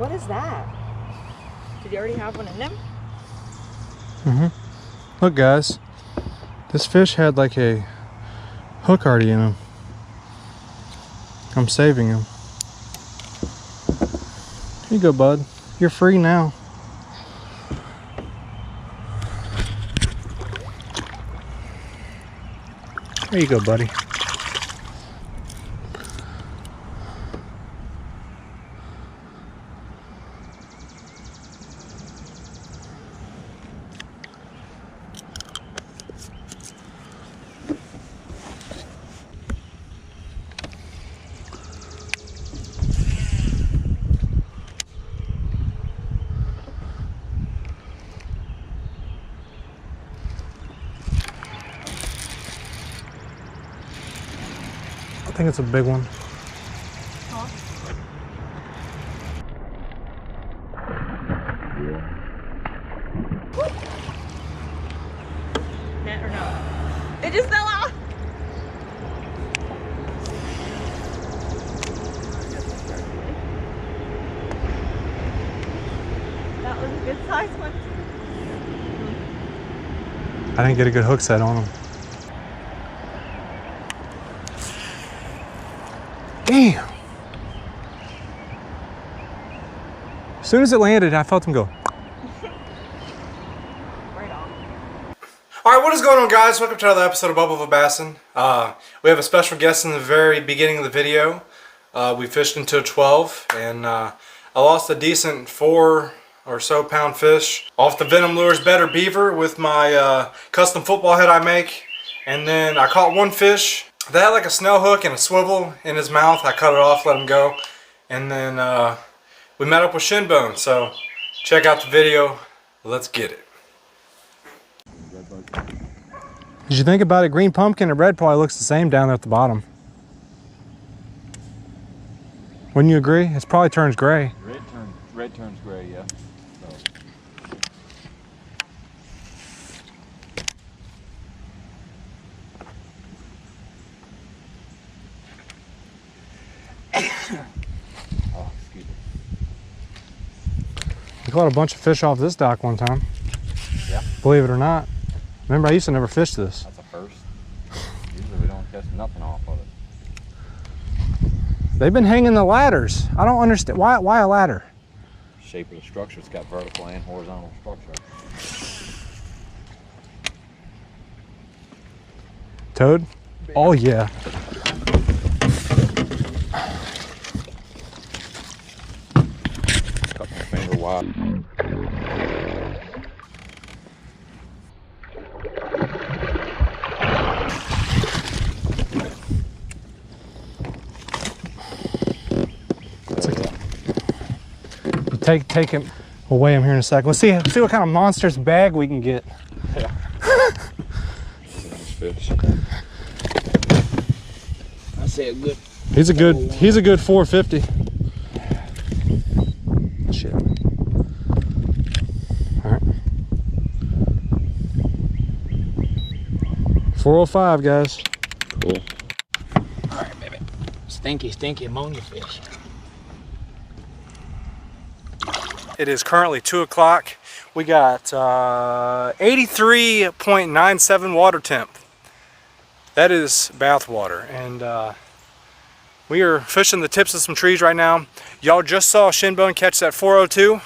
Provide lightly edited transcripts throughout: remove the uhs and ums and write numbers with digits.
What is that? Did you already have one in them? Mm-hmm. Look, guys. This fish had like a hook already in him. I'm saving him. Here you go, bud. You're free now. There you go, buddy. I think it's a big one. Huh? Net or no? It just fell off. That was a good size one. I didn't get a good hook set on him. Damn. As soon as it landed, I felt him go. Right on. All right, what is going on, guys? Welcome to another episode of Bubble of a Bassin. We have a special guest in the very beginning of the video. We fished until 12, and I lost a decent 4 or so pound fish off the Venom Lures Better Beaver with my custom football head I make. And then I caught one fish that had like a snell hook and a swivel in his mouth. I cut it off, let him go. And then we met up with Shinbone. So check out the video. Let's get it. Did you think about it? Green pumpkin and red probably looks the same down there at the bottom. Wouldn't you agree? It probably turns gray. Red turns gray, yeah. Oh, excuse me. We caught a bunch of fish off this dock one time. Yeah. Believe it or not. Remember, I used to never fish this. That's a first. Usually we don't catch nothing off of it. They've been hanging the ladders. I don't understand. Why a ladder? Shape of the structure, it's got vertical and horizontal structure. Toad? Oh, yeah. Cut my finger wide. Take him. We'll weigh him here in a second. Let's see what kind of monstrous bag we can get. Yeah. Nice fish. I say a good. He's a good 450. Shit. All right. 405, guys. Cool. All right, baby. Stinky ammonia fish. It is currently 2 o'clock. We got 83.97 water temp. That is bath water. And we are fishing the tips of some trees right now. Y'all just saw Shinbone catch that 402.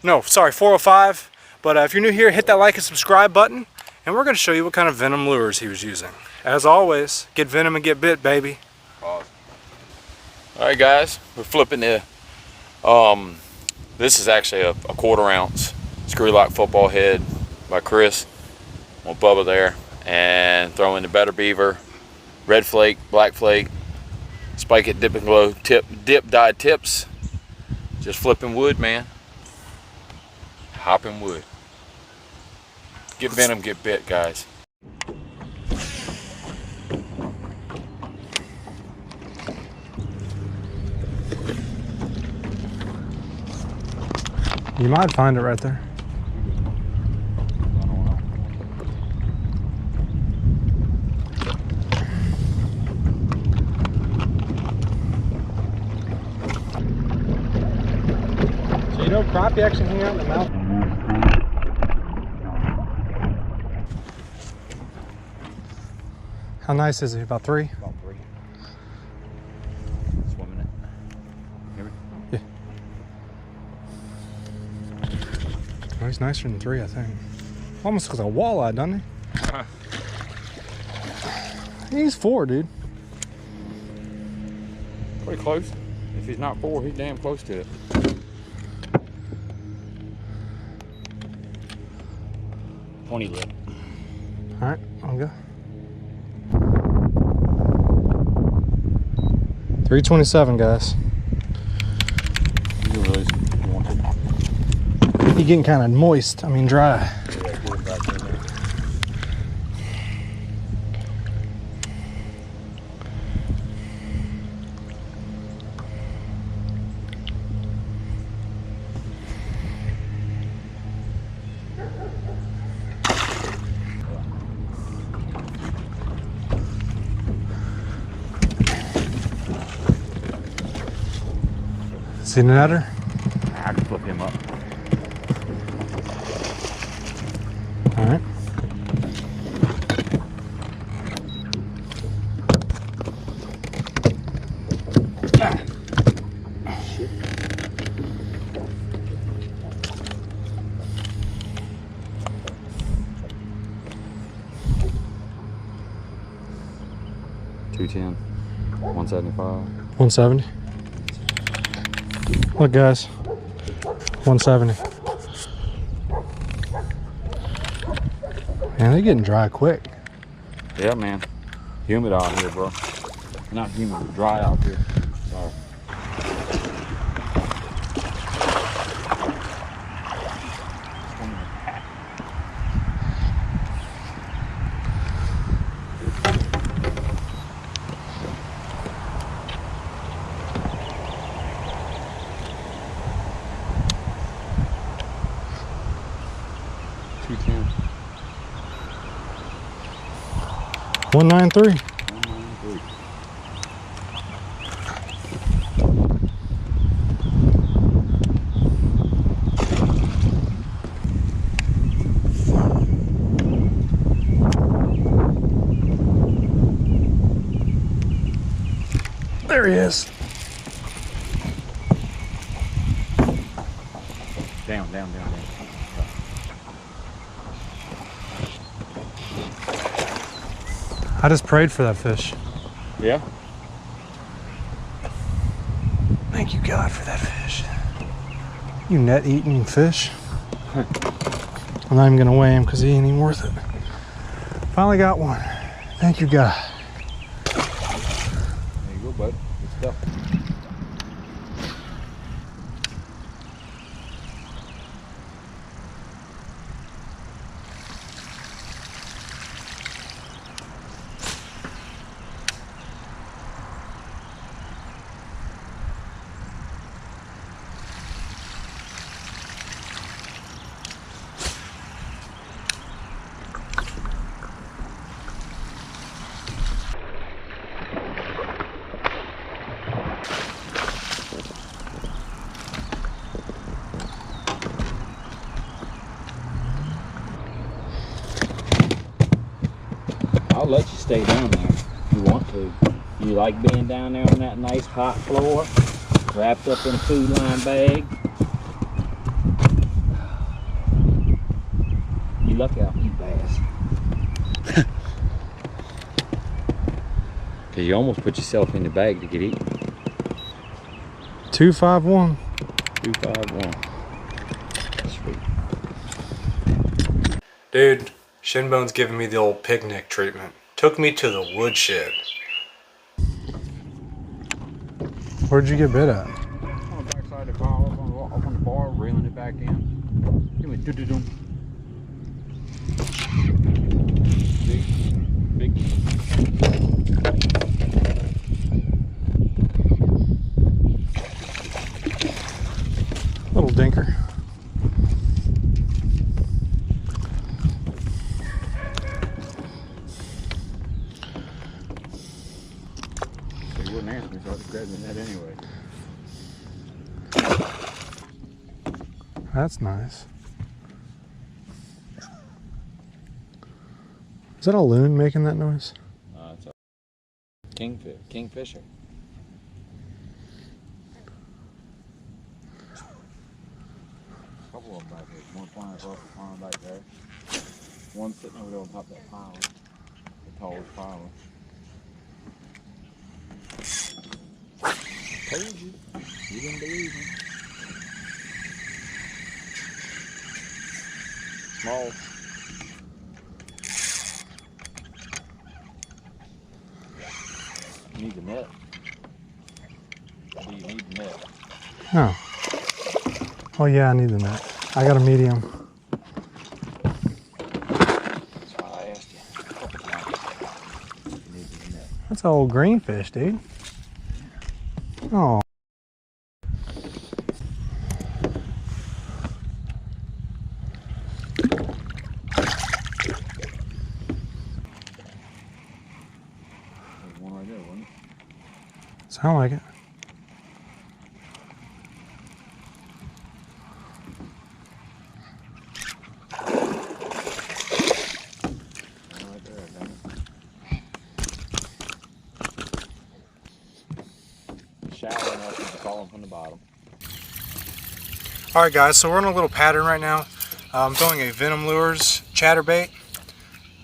No, sorry, 405. But if you're new here, hit that like and subscribe button. And we're going to show you what kind of Venom lures he was using. As always, get Venom and get bit, baby. Pause. All right, guys, we're flipping the. This is actually a 1/4 ounce screw lock football head by Chris. We'll Bubba there and throw in the Better Beaver, red flake, black flake, spike it, dip and glow, dip dyed tips. Just flipping wood, man. Hopping wood. Get Venom, get bit, guys. You might find it right there. You know, crappie actually hang out in the mouth. How nice is he? About 3? About 3. Swimming it. Hear me? Yeah. Oh, he's nicer than 3, I think. Almost looks like a walleye, doesn't he? He's 4, dude. Pretty close. If he's not 4, he's damn close to it. Pony lip. All right, I'll go. 327, guys. You really want it. He's getting kind of moist. I mean, dry. Yeah, get him back in there. See the netter? I can flip him up. All right. Shit. $210, $175. 170. Look, guys. 170. Man, they're getting dry quick. Yeah, man. Humid out here, bro. Not humid, but dry out here. Sorry. $210. 193. 193. There he is. Down, down, down, down. I just prayed for that fish. Yeah? Thank you, God, for that fish. You net-eating fish. I'm not even gonna weigh him because he ain't even worth it. Finally got one. Thank you, God. There you go, bud. Good stuff. I'll let you stay down there if you want to. You like being down there on that nice hot floor, wrapped up in a food line bag. You lucky I'll eat bass. Cause you almost put yourself in the bag to get eaten. 251. 251. Sweet. Dude, Shinbone's giving me the old picnic treatment. Took me to the woodshed. Where'd you get bit at? On the backside of the car, up on the bar, reeling it back in. Give me do-do-do. Big. Little dinker. They wouldn't answer me, so I was grabbing that anyway. That's nice. Is that a loon making that noise? It's a kingfisher. A couple of them back here. One flying across the pond back there. One sitting over there on top of that pile. The tallest pile. Told you. You didn't believe me. Small. You need the net. Do you need the net? No. Oh yeah, I need the net. I got a medium. That's why I asked you a couple times. You need the net. That's an old greenfish, dude. Oh. There's one right there, wasn't it? Sound like it. One right there, dang it. Shallow enough to call them from the bottom. Alright guys, so we're in a little pattern right now. I'm throwing a Venom Lures chatterbait.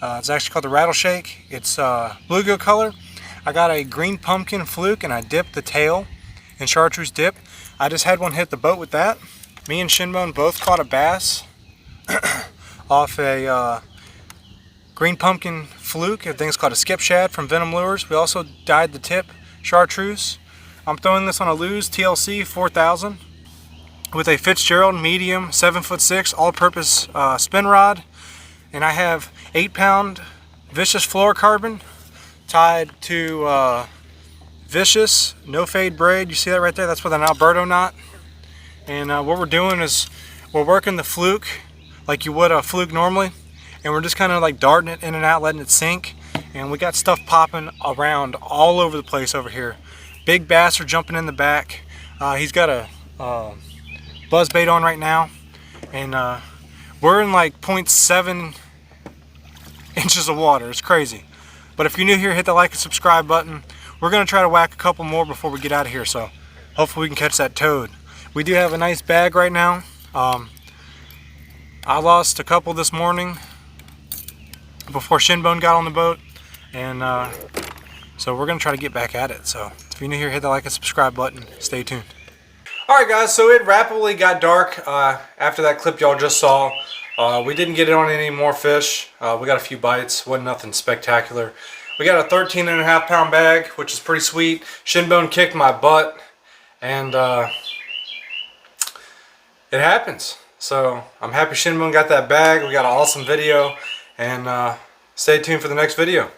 It's actually called the Rattleshake. It's bluegill color. I got a green pumpkin fluke and I dipped the tail in chartreuse dip. I just had one hit the boat with that. Me and Shinbone both caught a bass off a green pumpkin fluke. I think it's called a skip shad from Venom Lures. We also dyed the tip chartreuse. I'm throwing this on a Lews TLC 4000 with a Fitzgerald medium 7'6" all-purpose spin rod, and I have 8-pound vicious fluorocarbon tied to vicious no fade braid. You see that right there? That's with an Alberto knot. And what we're doing is we're working the fluke like you would a fluke normally, and we're just kind of like darting it in and out, letting it sink. And we got stuff popping around all over the place over here. Big bass are jumping in the back. He's got a buzz bait on right now, and we're in like 0.7 inches of water. It's crazy. But if you're new here, hit the like and subscribe button. We're going to try to whack a couple more before we get out of here, so hopefully we can catch that toad. We do have a nice bag right now. I lost a couple this morning before Shinbone got on the boat, and so we're going to try to get back at it. So if you're new here, hit the like and subscribe button. Stay tuned. Alright guys, so it rapidly got dark after that clip y'all just saw. We didn't get it on any more fish. We got a few bites. Wasn't nothing spectacular. We got a 13.5-pound bag, which is pretty sweet. Shinbone kicked my butt, and it happens. So I'm happy Shinbone got that bag. We got an awesome video, and stay tuned for the next video.